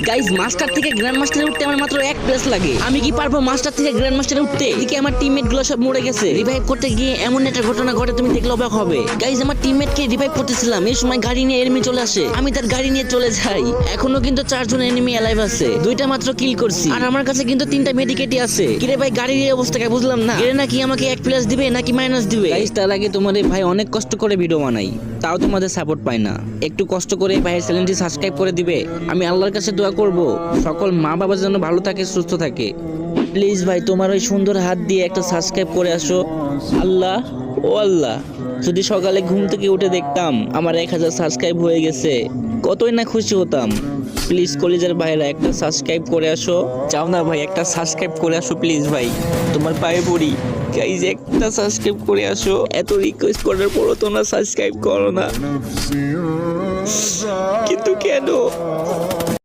Guys master থেকে grand মাস্টারে উঠতে আমার মাত্র 1 প্লেস লাগে। আমি কি পারবো মাস্টার থেকে গ্র্যান্ড মাস্টারে উঠতে? এদিকে আমার টিমমেট গুলো সব মরে গেছে। রিভাইভ করতে গিয়ে এমন একটা ঘটনা ঘটে তুমি দেখলে অবাক হবে। গাইস আমার টিমমেট কে রিভাইভ করতেছিলাম, এই সময় গাড়ি নিয়ে এনিমি চলে আসে। আমি তার গাড়ি নিয়ে চলে যাই। এখনো কিন্তু 4 জন এনিমি অ্যালাইভ আছে। 2টা মাত্র কিল করছি আর আমার কাছে কিন্তু 3টা মেডিকেটই আছে। কিরে ভাই গাড়ির এই অবস্থা কে বুঝলাম না। এর নাকি আমাকে 1 প্লাস দিবে নাকি মাইনাস দিবে? গাইস তার আগে তোমাদের ভাই অনেক কষ্ট করে ভিডিও বানাই, তাও তোমাদের সাপোর্ট পাই না। একটু কষ্ট করে ভাইয়ের চ্যানেলটি সাবস্ক্রাইব করে দিবে। আমি আল্লাহর কাছে দোয়া করব সকল মা বাবা যেন ভালো থাকে, সুস্থ থাকে। প্লিজ ভাই তোমার ওই সুন্দর হাত দিয়ে একটা সাবস্ক্রাইব করে আসো। আল্লাহ ও আল্লাহ, যদি সকালে ঘুম থেকে উঠে দেখতাম আমার 1000 সাবস্ক্রাইব হয়ে গেছে, কতই না খুশি হতাম। প্লিজ কলিজার ভাইরা একটা সাবস্ক্রাইব করে আসো। চাও না ভাই একটা সাবস্ক্রাইব করে আসো প্লিজ ভাই, তোমার পায়ে পড়ি। গাইজ একটা সাবস্ক্রাইব করে আসো। এত রিকোয়েস্ট করার পরও তোমরা সাবস্ক্রাইব করো না, কিন্তু কেন?